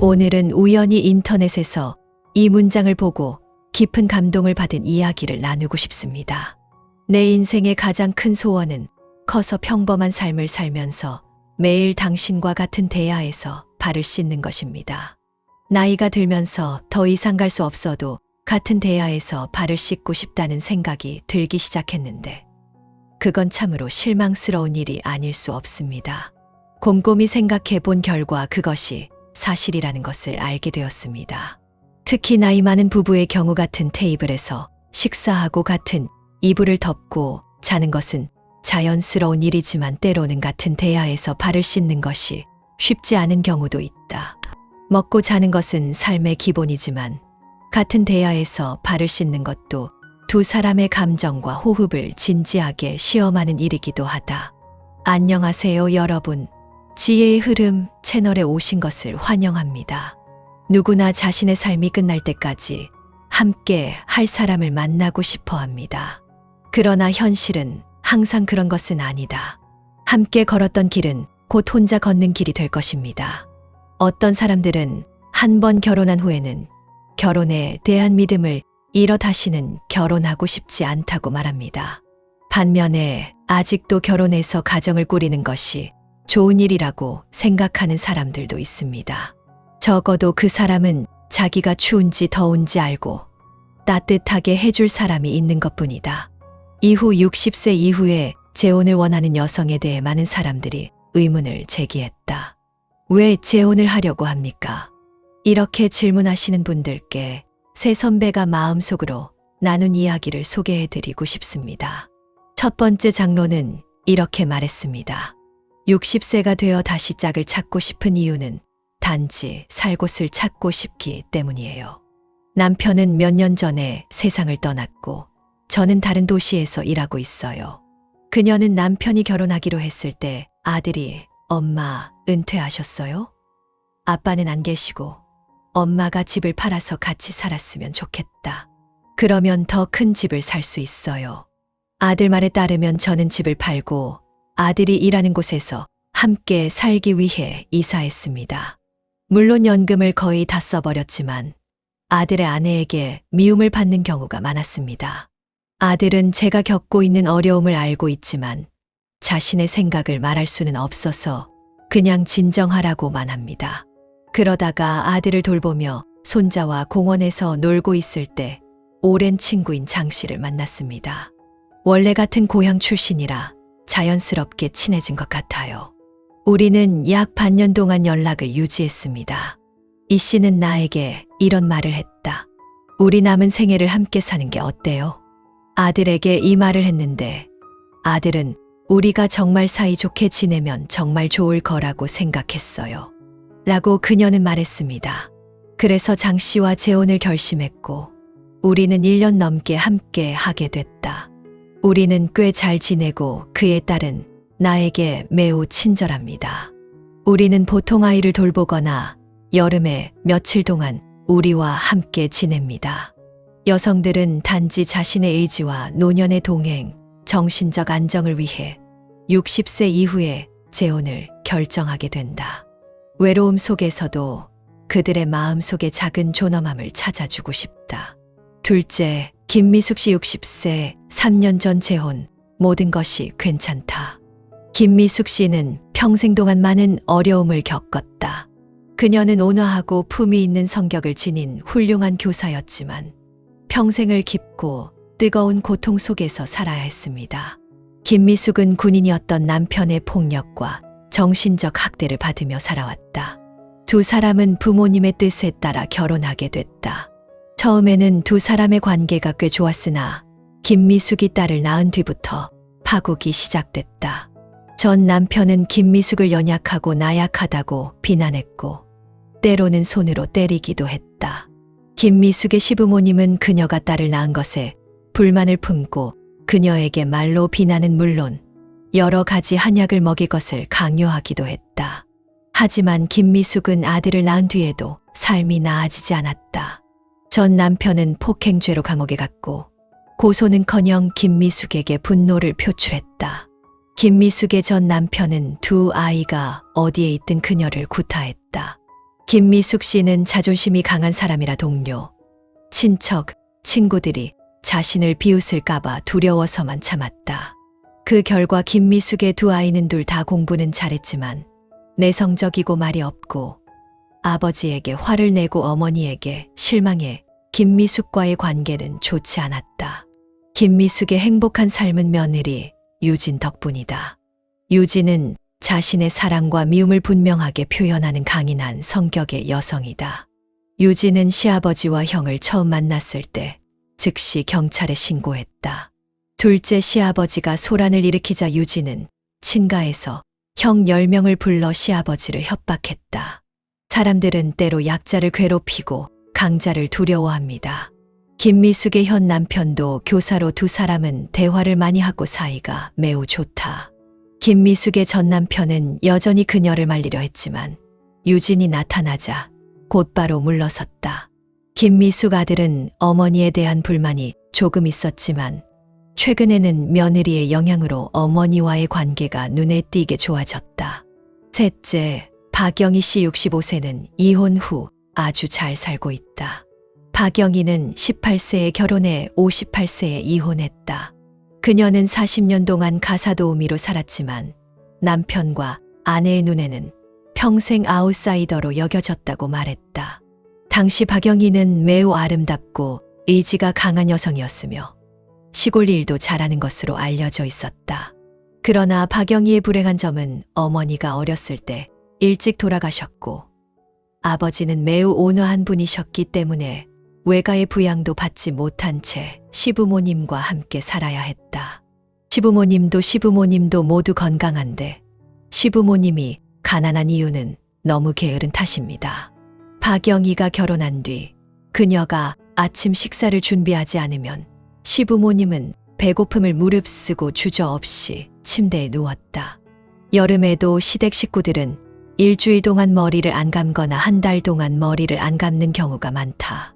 오늘은 우연히 인터넷에서 이 문장을 보고 깊은 감동을 받은 이야기를 나누고 싶습니다. 내 인생의 가장 큰 소원은 커서 평범한 삶을 살면서 매일 당신과 같은 대야에서 발을 씻는 것입니다. 나이가 들면서 더 이상 갈 수 없어도 같은 대야에서 발을 씻고 싶다는 생각이 들기 시작했는데 그건 참으로 실망스러운 일이 아닐 수 없습니다. 곰곰이 생각해 본 결과 그것이 사실이라는 것을 알게 되었습니다. 특히 나이 많은 부부의 경우 같은 테이블에서 식사하고 같은 이불을 덮고 자는 것은 자연스러운 일이지만 때로는 같은 대야에서 발을 씻는 것이 쉽지 않은 경우도 있다. 먹고 자는 것은 삶의 기본이지만 같은 대야에서 발을 씻는 것도 두 사람의 감정과 호흡을 진지하게 시험하는 일이기도 하다. 안녕하세요, 여러분. 지혜의 흐름 채널에 오신 것을 환영합니다. 누구나 자신의 삶이 끝날 때까지 함께 할 사람을 만나고 싶어 합니다. 그러나 현실은 항상 그런 것은 아니다. 함께 걸었던 길은 곧 혼자 걷는 길이 될 것입니다. 어떤 사람들은 한 번 결혼한 후에는 결혼에 대한 믿음을 잃어 다시는 결혼하고 싶지 않다고 말합니다. 반면에 아직도 결혼해서 가정을 꾸리는 것이 좋은 일이라고 생각하는 사람들도 있습니다. 적어도 그 사람은 자기가 추운지 더운지 알고 따뜻하게 해줄 사람이 있는 것뿐이다. 이후 60세 이후에 재혼을 원하는 여성에 대해 많은 사람들이 의문을 제기했다. 왜 재혼을 하려고 합니까? 이렇게 질문하시는 분들께 새 선배가 마음속으로 나눈 이야기를 소개해드리고 싶습니다. 첫 번째 장로는 이렇게 말했습니다. 60세가 되어 다시 짝을 찾고 싶은 이유는 단지 살 곳을 찾고 싶기 때문이에요. 남편은 몇 년 전에 세상을 떠났고 저는 다른 도시에서 일하고 있어요. 그녀는 남편이 결혼하기로 했을 때 아들이 엄마 은퇴하셨어요? 아빠는 안 계시고 엄마가 집을 팔아서 같이 살았으면 좋겠다. 그러면 더 큰 집을 살 수 있어요. 아들 말에 따르면 저는 집을 팔고 아들이 일하는 곳에서 함께 살기 위해 이사했습니다. 물론 연금을 거의 다 써버렸지만 아들의 아내에게 미움을 받는 경우가 많았습니다. 아들은 제가 겪고 있는 어려움을 알고 있지만 자신의 생각을 말할 수는 없어서 그냥 진정하라고만 합니다. 그러다가 아들을 돌보며 손자와 공원에서 놀고 있을 때 오랜 친구인 장 씨를 만났습니다. 원래 같은 고향 출신이라 자연스럽게 친해진 것 같아요. 우리는 약 반년 동안 연락을 유지했습니다. 이 씨는 나에게 이런 말을 했다. 우리 남은 생애를 함께 사는 게 어때요? 아들에게 이 말을 했는데 아들은 우리가 정말 사이좋게 지내면 정말 좋을 거라고 생각했어요. 라고 그녀는 말했습니다. 그래서 장 씨와 재혼을 결심했고 우리는 1년 넘게 함께 하게 됐다. 우리는 꽤 잘 지내고 그의 딸은 나에게 매우 친절합니다. 우리는 보통 아이를 돌보거나 여름에 며칠 동안 우리와 함께 지냅니다. 여성들은 단지 자신의 의지와 노년의 동행, 정신적 안정을 위해 60세 이후에 재혼을 결정하게 된다. 외로움 속에서도 그들의 마음속의 작은 존엄함을 찾아주고 싶다. 둘째, 김미숙 씨 60세, 3년 전 재혼, 모든 것이 괜찮다. 김미숙 씨는 평생 동안 많은 어려움을 겪었다. 그녀는 온화하고 품위 있는 성격을 지닌 훌륭한 교사였지만 평생을 깊고 뜨거운 고통 속에서 살아야 했습니다. 김미숙은 군인이었던 남편의 폭력과 정신적 학대를 받으며 살아왔다. 두 사람은 부모님의 뜻에 따라 결혼하게 됐다. 처음에는 두 사람의 관계가 꽤 좋았으나 김미숙이 딸을 낳은 뒤부터 파국이 시작됐다. 전 남편은 김미숙을 연약하고 나약하다고 비난했고 때로는 손으로 때리기도 했다. 김미숙의 시부모님은 그녀가 딸을 낳은 것에 불만을 품고 그녀에게 말로 비난은 물론 여러 가지 한약을 먹일 것을 강요하기도 했다. 하지만 김미숙은 아들을 낳은 뒤에도 삶이 나아지지 않았다. 전 남편은 폭행죄로 감옥에 갔고 고소는커녕 김미숙에게 분노를 표출했다. 김미숙의 전 남편은 두 아이가 어디에 있든 그녀를 구타했다. 김미숙 씨는 자존심이 강한 사람이라 동료, 친척, 친구들이 자신을 비웃을까봐 두려워서만 참았다. 그 결과 김미숙의 두 아이는 둘 다 공부는 잘했지만 내성적이고 말이 없고 아버지에게 화를 내고 어머니에게 실망해 김미숙과의 관계는 좋지 않았다. 김미숙의 행복한 삶은 며느리 유진 덕분이다. 유진은 자신의 사랑과 미움을 분명하게 표현하는 강인한 성격의 여성이다. 유진은 시아버지와 형을 처음 만났을 때 즉시 경찰에 신고했다. 둘째 시아버지가 소란을 일으키자 유진은 친가에서 형 10명을 불러 시아버지를 협박했다. 사람들은 때로 약자를 괴롭히고 강자를 두려워합니다. 김미숙의 현 남편도 교사로 두 사람은 대화를 많이 하고 사이가 매우 좋다. 김미숙의 전 남편은 여전히 그녀를 말리려 했지만 유진이 나타나자 곧바로 물러섰다. 김미숙 아들은 어머니에 대한 불만이 조금 있었지만 최근에는 며느리의 영향으로 어머니와의 관계가 눈에 띄게 좋아졌다. 셋째, 박영희 씨 65세는 이혼 후 아주 잘 살고 있다. 박영희는 18세에 결혼해 58세에 이혼했다. 그녀는 40년 동안 가사도우미로 살았지만 남편과 아내의 눈에는 평생 아웃사이더로 여겨졌다고 말했다. 당시 박영희는 매우 아름답고 의지가 강한 여성이었으며 시골 일도 잘하는 것으로 알려져 있었다. 그러나 박영희의 불행한 점은 어머니가 어렸을 때 일찍 돌아가셨고 아버지는 매우 온화한 분이셨기 때문에 외가의 부양도 받지 못한 채 시부모님과 함께 살아야 했다. 시부모님도 모두 건강한데 시부모님이 가난한 이유는 너무 게으른 탓입니다. 박영희가 결혼한 뒤 그녀가 아침 식사를 준비하지 않으면 시부모님은 배고픔을 무릅쓰고 주저없이 침대에 누웠다. 여름에도 시댁 식구들은 일주일 동안 머리를 안 감거나 한 달 동안 머리를 안 감는 경우가 많다.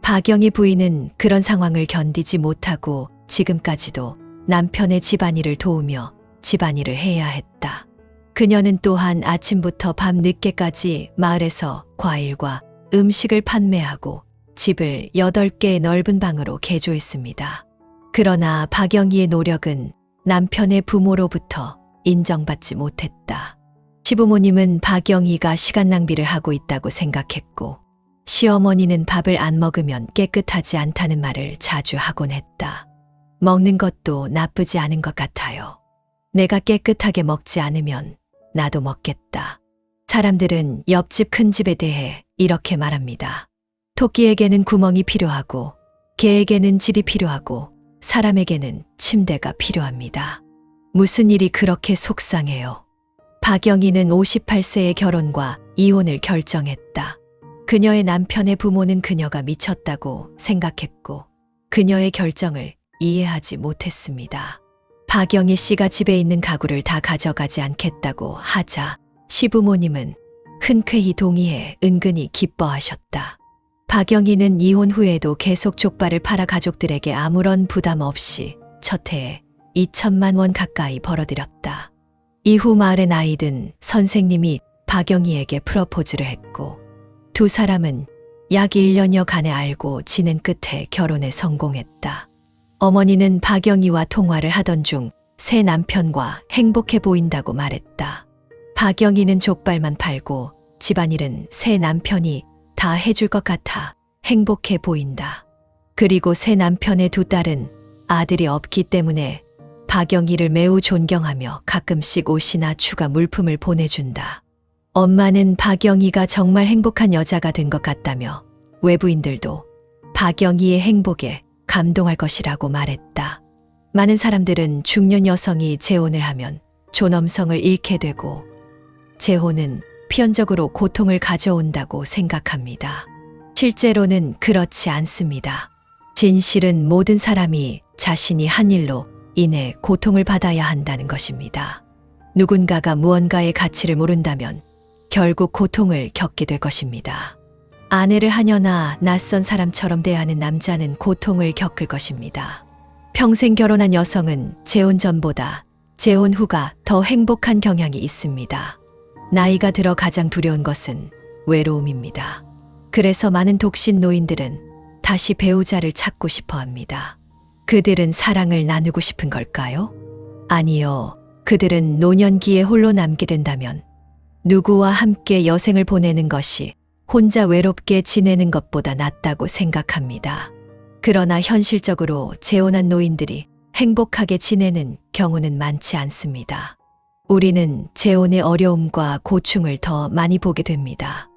박영희 부인은 그런 상황을 견디지 못하고 지금까지도 남편의 집안일을 도우며 집안일을 해야 했다. 그녀는 또한 아침부터 밤 늦게까지 마을에서 과일과 음식을 판매하고 집을 8개의 넓은 방으로 개조했습니다. 그러나 박영희의 노력은 남편의 부모로부터 인정받지 못했다. 시부모님은 박영희가 시간 낭비를 하고 있다고 생각했고 시어머니는 밥을 안 먹으면 깨끗하지 않다는 말을 자주 하곤 했다. 먹는 것도 나쁘지 않은 것 같아요. 내가 깨끗하게 먹지 않으면 나도 먹겠다. 사람들은 옆집 큰 집에 대해 이렇게 말합니다. 토끼에게는 구멍이 필요하고 개에게는 집이 필요하고 사람에게는 침대가 필요합니다. 무슨 일이 그렇게 속상해요. 박영희는 58세의 결혼과 이혼을 결정했다. 그녀의 남편의 부모는 그녀가 미쳤다고 생각했고 그녀의 결정을 이해하지 못했습니다. 박영희 씨가 집에 있는 가구를 다 가져가지 않겠다고 하자 시부모님은 흔쾌히 동의해 은근히 기뻐하셨다. 박영희는 이혼 후에도 계속 족발을 팔아 가족들에게 아무런 부담 없이 첫 해에 2천만 원 가까이 벌어들였다. 이후 마을에 나이 든 선생님이 박영희에게 프러포즈를 했고 두 사람은 약 1년여간에 알고 지낸 끝에 결혼에 성공했다. 어머니는 박영희와 통화를 하던 중 새 남편과 행복해 보인다고 말했다. 박영희는 족발만 팔고 집안일은 새 남편이 다 해줄 것 같아 행복해 보인다. 그리고 새 남편의 두 딸은 아들이 없기 때문에 박영희를 매우 존경하며 가끔씩 옷이나 추가 물품을 보내준다. 엄마는 박영희가 정말 행복한 여자가 된 것 같다며 외부인들도 박영희의 행복에 감동할 것이라고 말했다. 많은 사람들은 중년 여성이 재혼을 하면 존엄성을 잃게 되고 재혼은 필연적으로 고통을 가져온다고 생각합니다. 실제로는 그렇지 않습니다. 진실은 모든 사람이 자신이 한 일로 인해 고통을 받아야 한다는 것입니다. 누군가가 무언가의 가치를 모른다면 결국 고통을 겪게 될 것입니다. 아내를 하녀나 낯선 사람처럼 대하는 남자는 고통을 겪을 것입니다. 평생 결혼한 여성은 재혼 전보다 재혼 후가 더 행복한 경향이 있습니다. 나이가 들어 가장 두려운 것은 외로움입니다. 그래서 많은 독신 노인들은 다시 배우자를 찾고 싶어 합니다. 그들은 사랑을 나누고 싶은 걸까요? 아니요. 그들은 노년기에 홀로 남게 된다면 누구와 함께 여생을 보내는 것이 혼자 외롭게 지내는 것보다 낫다고 생각합니다. 그러나 현실적으로 재혼한 노인들이 행복하게 지내는 경우는 많지 않습니다. 우리는 재혼의 어려움과 고충을 더 많이 보게 됩니다.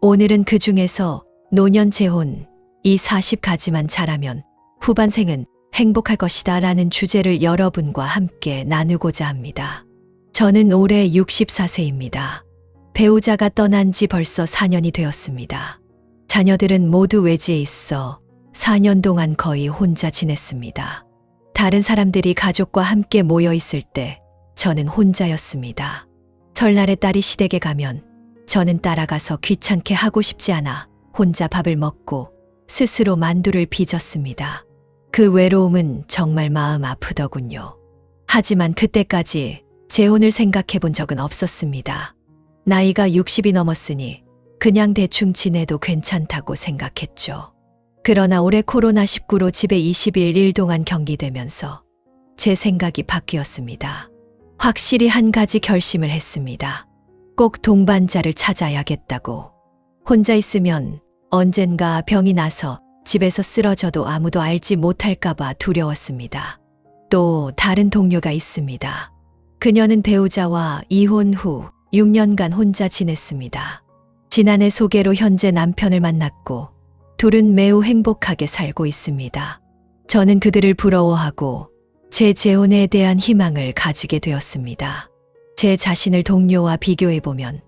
오늘은 그 중에서 노년 재혼, 이 40가지만 잘하면 후반생은 행복할 것이다 라는 주제를 여러분과 함께 나누고자 합니다. 저는 올해 64세입니다. 배우자가 떠난 지 벌써 4년이 되었습니다. 자녀들은 모두 외지에 있어 4년 동안 거의 혼자 지냈습니다. 다른 사람들이 가족과 함께 모여 있을 때 저는 혼자였습니다. 설날에 딸이 시댁에 가면 저는 따라가서 귀찮게 하고 싶지 않아 혼자 밥을 먹고 스스로 만두를 빚었습니다. 그 외로움은 정말 마음 아프더군요. 하지만 그때까지 재혼을 생각해 본 적은 없었습니다. 나이가 60이 넘었으니 그냥 대충 지내도 괜찮다고 생각했죠. 그러나 올해 코로나19로 집에 20일 일 동안 격리되면서 제 생각이 바뀌었습니다. 확실히 한 가지 결심을 했습니다. 꼭 동반자를 찾아야겠다고. 혼자 있으면 언젠가 병이 나서 집에서 쓰러져도 아무도 알지 못할까봐 두려웠습니다. 또 다른 동료가 있습니다. 그녀는 배우자와 이혼 후 6년간 혼자 지냈습니다. 지난해 소개로 현재 남편을 만났고 둘은 매우 행복하게 살고 있습니다. 저는 그들을 부러워하고 제 재혼에 대한 희망을 가지게 되었습니다. 제 자신을 동료와 비교해보면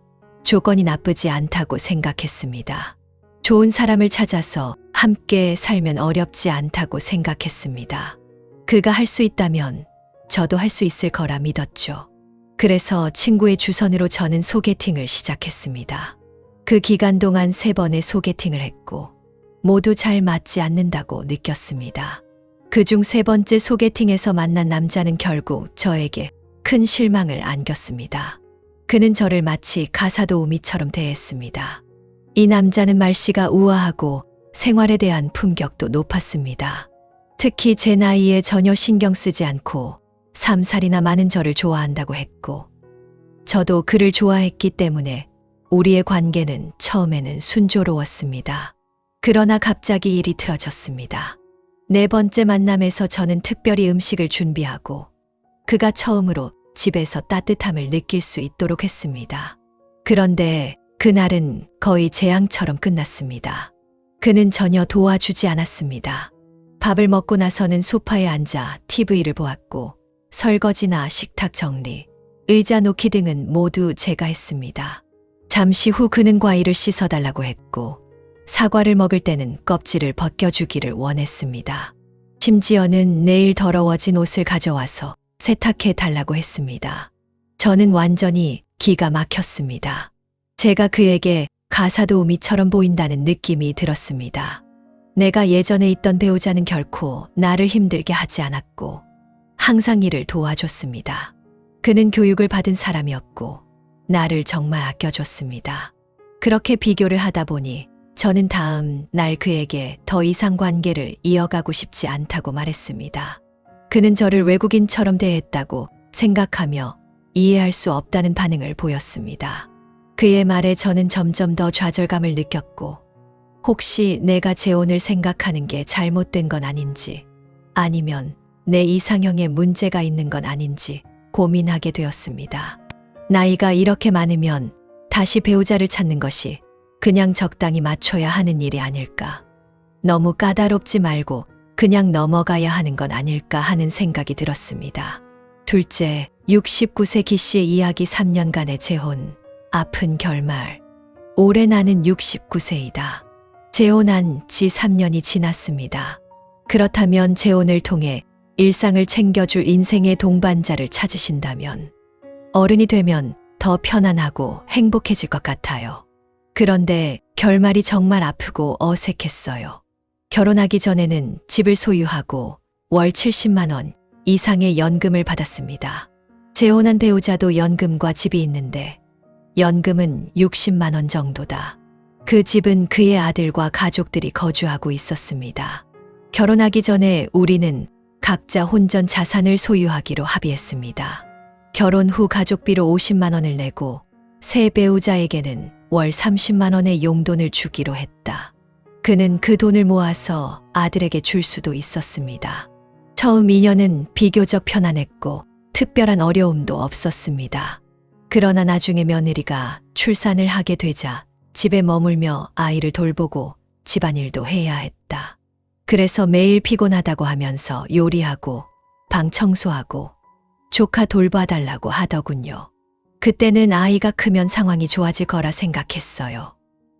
조건이 나쁘지 않다고 생각했습니다. 좋은 사람을 찾아서 함께 살면 어렵지 않다고 생각했습니다. 그가 할 수 있다면 저도 할 수 있을 거라 믿었죠. 그래서 친구의 주선으로 저는 소개팅을 시작했습니다. 그 기간 동안 3번의 소개팅을 했고 모두 잘 맞지 않는다고 느꼈습니다. 그중 3번째 소개팅에서 만난 남자는 결국 저에게 큰 실망을 안겼습니다. 그는 저를 마치 가사도우미처럼 대했습니다. 이 남자는 말씨가 우아하고 생활에 대한 품격도 높았습니다. 특히 제 나이에 전혀 신경 쓰지 않고 3살이나 많은 저를 좋아한다고 했고 저도 그를 좋아했기 때문에 우리의 관계는 처음에는 순조로웠습니다. 그러나 갑자기 일이 틀어졌습니다. 4번째 만남에서 저는 특별히 음식을 준비하고 그가 처음으로 집에서 따뜻함을 느낄 수 있도록 했습니다. 그런데 그날은 거의 재앙처럼 끝났습니다. 그는 전혀 도와주지 않았습니다. 밥을 먹고 나서는 소파에 앉아 TV를 보았고 설거지나 식탁 정리, 의자 놓기 등은 모두 제가 했습니다. 잠시 후 그는 과일을 씻어달라고 했고 사과를 먹을 때는 껍질을 벗겨주기를 원했습니다. 심지어는 내일 더러워진 옷을 가져와서 세탁해 달라고 했습니다. 저는 완전히 기가 막혔습니다. 제가 그에게 가사도우미처럼 보인다는 느낌이 들었습니다. 내가 예전에 있던 배우자는 결코 나를 힘들게 하지 않았고 항상 일을 도와줬습니다. 그는 교육을 받은 사람이었고 나를 정말 아껴줬습니다. 그렇게 비교를 하다 보니 저는 다음 날 그에게 더 이상 관계를 이어가고 싶지 않다고 말했습니다. 그는 저를 외국인처럼 대했다고 생각하며 이해할 수 없다는 반응을 보였습니다. 그의 말에 저는 점점 더 좌절감을 느꼈고 혹시 내가 재혼을 생각하는 게 잘못된 건 아닌지 아니면 내 이상형에 문제가 있는 건 아닌지 고민하게 되었습니다. 나이가 이렇게 많으면 다시 배우자를 찾는 것이 그냥 적당히 맞춰야 하는 일이 아닐까. 너무 까다롭지 말고 그냥 넘어가야 하는 건 아닐까 하는 생각이 들었습니다. 둘째, 69세 기 씨의 이야기 3년간의 재혼, 아픈 결말. 올해 나는 69세이다. 재혼한 지 3년이 지났습니다. 그렇다면 재혼을 통해 일상을 챙겨줄 인생의 동반자를 찾으신다면 어른이 되면 더 편안하고 행복해질 것 같아요. 그런데 결말이 정말 아프고 어색했어요. 결혼하기 전에는 집을 소유하고 월 70만 원 이상의 연금을 받았습니다. 재혼한 배우자도 연금과 집이 있는데 연금은 60만 원 정도다. 그 집은 그의 아들과 가족들이 거주하고 있었습니다. 결혼하기 전에 우리는 각자 혼전 자산을 소유하기로 합의했습니다. 결혼 후 가족비로 50만 원을 내고 새 배우자에게는 월 30만 원의 용돈을 주기로 했다. 그는 그 돈을 모아서 아들에게 줄 수도 있었습니다. 처음 2년은 비교적 편안했고 특별한 어려움도 없었습니다. 그러나 나중에 며느리가 출산을 하게 되자 집에 머물며 아이를 돌보고 집안일도 해야 했다. 그래서 매일 피곤하다고 하면서 요리하고 방 청소하고 조카 돌봐달라고 하더군요. 그때는 아이가 크면 상황이 좋아질 거라 생각했어요.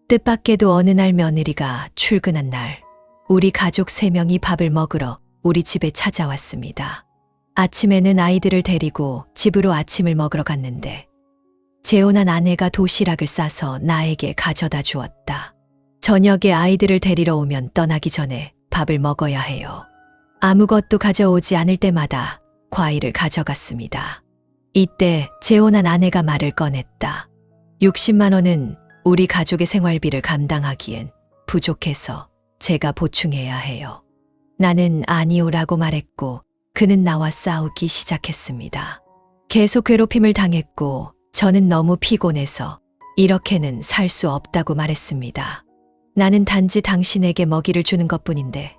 뜻밖에도 어느 날 며느리가 출근한 날 우리 가족 3명이 밥을 먹으러 우리 집에 찾아왔습니다. 아침에는 아이들을 데리고 집으로 아침을 먹으러 갔는데 재혼한 아내가 도시락을 싸서 나에게 가져다 주었다. 저녁에 아이들을 데리러 오면 떠나기 전에 밥을 먹어야 해요. 아무것도 가져오지 않을 때마다 과일을 가져갔습니다. 이때 재혼한 아내가 말을 꺼냈다. 60만 원은 우리 가족의 생활비를 감당하기엔 부족해서 제가 보충해야 해요. 나는 아니오라고 말했고 그는 나와 싸우기 시작했습니다. 계속 괴롭힘을 당했고 저는 너무 피곤해서 이렇게는 살 수 없다고 말했습니다. 나는 단지 당신에게 먹이를 주는 것뿐인데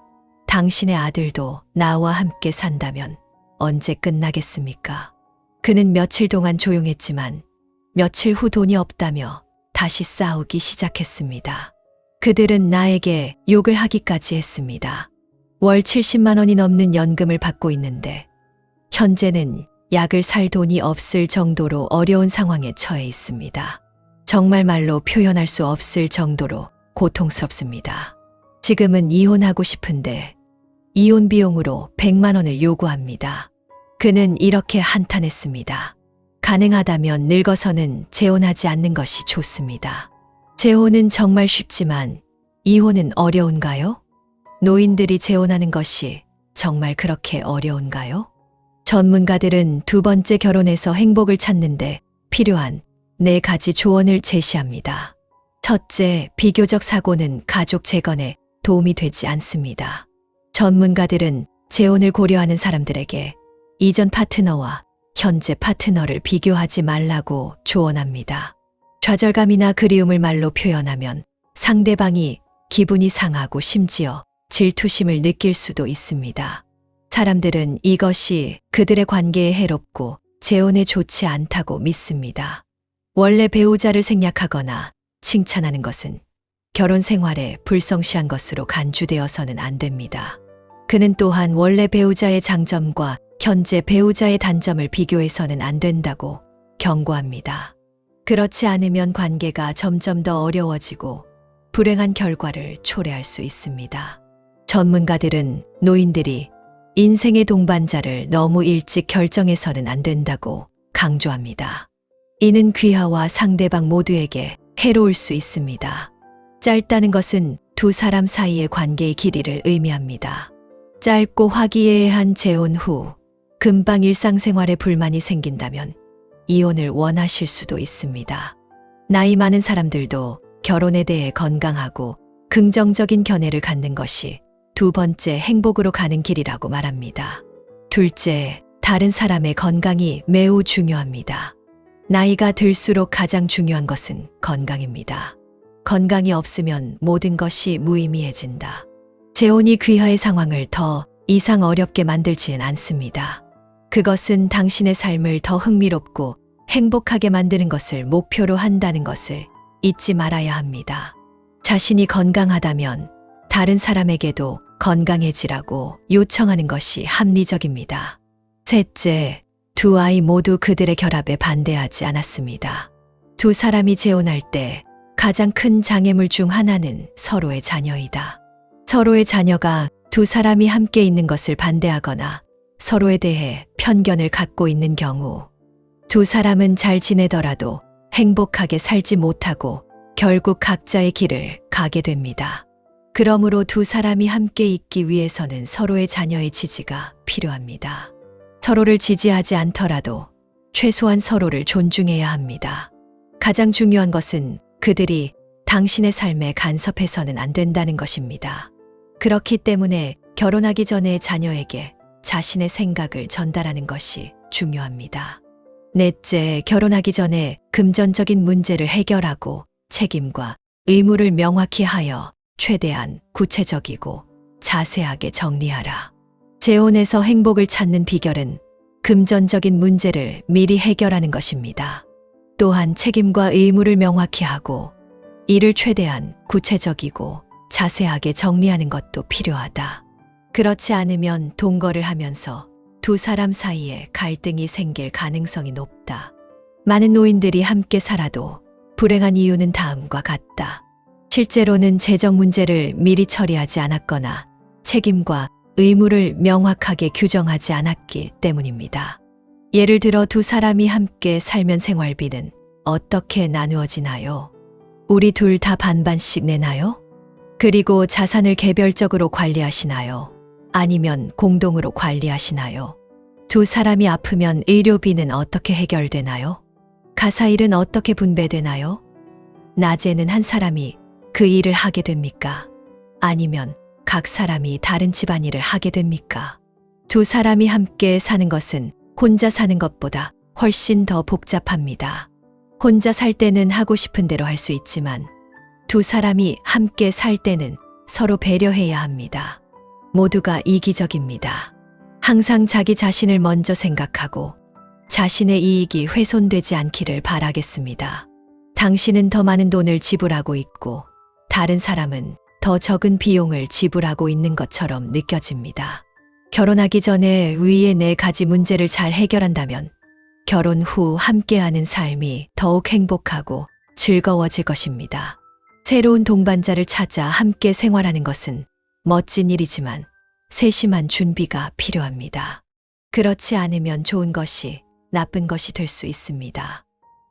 당신의 아들도 나와 함께 산다면 언제 끝나겠습니까? 그는 며칠 동안 조용했지만 며칠 후 돈이 없다며 다시 싸우기 시작했습니다. 그들은 나에게 욕을 하기까지 했습니다. 월 70만 원이 넘는 연금을 받고 있는데 현재는 약을 살 돈이 없을 정도로 어려운 상황에 처해 있습니다. 정말 말로 표현할 수 없을 정도로 고통스럽습니다. 지금은 이혼하고 싶은데 이혼 비용으로 100만 원을 요구합니다. 그는 이렇게 한탄했습니다. 가능하다면 늙어서는 재혼하지 않는 것이 좋습니다. 재혼은 정말 쉽지만 이혼은 어려운가요? 노인들이 재혼하는 것이 정말 그렇게 어려운가요? 전문가들은 두 번째 결혼에서 행복을 찾는데 필요한 4가지 조언을 제시합니다. 첫째, 비교적 사고는 가족 재건에 도움이 되지 않습니다. 전문가들은 재혼을 고려하는 사람들에게 이전 파트너와 현재 파트너를 비교하지 말라고 조언합니다. 좌절감이나 그리움을 말로 표현하면 상대방이 기분이 상하고 심지어 질투심을 느낄 수도 있습니다. 사람들은 이것이 그들의 관계에 해롭고 재혼에 좋지 않다고 믿습니다. 원래 배우자를 생략하거나 칭찬하는 것은 결혼 생활에 불성실한 것으로 간주되어서는 안 됩니다. 그는 또한 원래 배우자의 장점과 현재 배우자의 단점을 비교해서는 안 된다고 경고합니다. 그렇지 않으면 관계가 점점 더 어려워지고 불행한 결과를 초래할 수 있습니다. 전문가들은 노인들이 인생의 동반자를 너무 일찍 결정해서는 안 된다고 강조합니다. 이는 귀하와 상대방 모두에게 해로울 수 있습니다. 짧다는 것은 두 사람 사이의 관계의 길이를 의미합니다. 짧고 화기애애한 재혼 후 금방 일상생활에 불만이 생긴다면 이혼을 원하실 수도 있습니다. 나이 많은 사람들도 결혼에 대해 건강하고 긍정적인 견해를 갖는 것이 두 번째 행복으로 가는 길이라고 말합니다. 둘째, 다른 사람의 건강이 매우 중요합니다. 나이가 들수록 가장 중요한 것은 건강입니다. 건강이 없으면 모든 것이 무의미해진다. 재혼이 귀하의 상황을 더 이상 어렵게 만들지는 않습니다. 그것은 당신의 삶을 더 흥미롭고 행복하게 만드는 것을 목표로 한다는 것을 잊지 말아야 합니다. 자신이 건강하다면 다른 사람에게도 건강해지라고 요청하는 것이 합리적입니다. 셋째, 두 아이 모두 그들의 결합에 반대하지 않았습니다. 두 사람이 재혼할 때 가장 큰 장애물 중 하나는 서로의 자녀이다. 서로의 자녀가 두 사람이 함께 있는 것을 반대하거나 서로에 대해 편견을 갖고 있는 경우 두 사람은 잘 지내더라도 행복하게 살지 못하고 결국 각자의 길을 가게 됩니다. 그러므로 두 사람이 함께 있기 위해서는 서로의 자녀의 지지가 필요합니다. 서로를 지지하지 않더라도 최소한 서로를 존중해야 합니다. 가장 중요한 것은 그들이 당신의 삶에 간섭해서는 안 된다는 것입니다. 그렇기 때문에 결혼하기 전에 자녀에게 자신의 생각을 전달하는 것이 중요합니다. 넷째, 결혼하기 전에 금전적인 문제를 해결하고 책임과 의무를 명확히 하여 최대한 구체적이고 자세하게 정리하라. 재혼에서 행복을 찾는 비결은 금전적인 문제를 미리 해결하는 것입니다. 또한 책임과 의무를 명확히 하고 이를 최대한 구체적이고 자세하게 정리하는 것도 필요하다. 그렇지 않으면 동거를 하면서 두 사람 사이에 갈등이 생길 가능성이 높다. 많은 노인들이 함께 살아도 불행한 이유는 다음과 같다. 실제로는 재정 문제를 미리 처리하지 않았거나 책임과 의무를 명확하게 규정하지 않았기 때문입니다. 예를 들어 두 사람이 함께 살면 생활비는 어떻게 나누어지나요? 우리 둘 다 반반씩 내나요? 그리고 자산을 개별적으로 관리하시나요? 아니면 공동으로 관리하시나요? 두 사람이 아프면 의료비는 어떻게 해결되나요? 가사일은 어떻게 분배되나요? 낮에는 한 사람이 그 일을 하게 됩니까? 아니면 각 사람이 다른 집안일을 하게 됩니까? 두 사람이 함께 사는 것은 혼자 사는 것보다 훨씬 더 복잡합니다. 혼자 살 때는 하고 싶은 대로 할 수 있지만 두 사람이 함께 살 때는 서로 배려해야 합니다. 모두가 이기적입니다. 항상 자기 자신을 먼저 생각하고 자신의 이익이 훼손되지 않기를 바라겠습니다. 당신은 더 많은 돈을 지불하고 있고 다른 사람은 더 적은 비용을 지불하고 있는 것처럼 느껴집니다. 결혼하기 전에 위의 네 가지 문제를 잘 해결한다면 결혼 후 함께하는 삶이 더욱 행복하고 즐거워질 것입니다. 새로운 동반자를 찾아 함께 생활하는 것은 멋진 일이지만 세심한 준비가 필요합니다. 그렇지 않으면 좋은 것이 나쁜 것이 될 수 있습니다.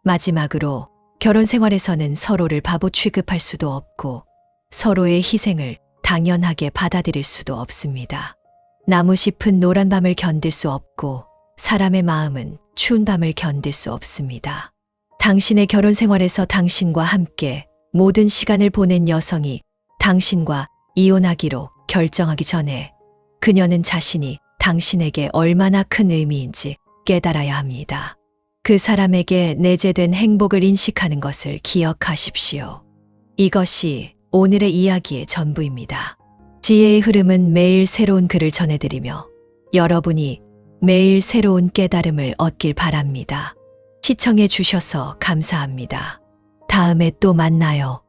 마지막으로 결혼 생활에서는 서로를 바보 취급할 수도 없고 서로의 희생을 당연하게 받아들일 수도 없습니다. 나무 잎은 노란 밤을 견딜 수 없고 사람의 마음은 추운 밤을 견딜 수 없습니다. 당신의 결혼 생활에서 당신과 함께 모든 시간을 보낸 여성이 당신과 이혼하기로 결정하기 전에 그녀는 자신이 당신에게 얼마나 큰 의미인지 깨달아야 합니다. 그 사람에게 내재된 행복을 인식하는 것을 기억하십시오. 이것이 오늘의 이야기의 전부입니다. 지혜의 흐름은 매일 새로운 글을 전해드리며 여러분이 매일 새로운 깨달음을 얻길 바랍니다. 시청해 주셔서 감사합니다. 다음에 또 만나요.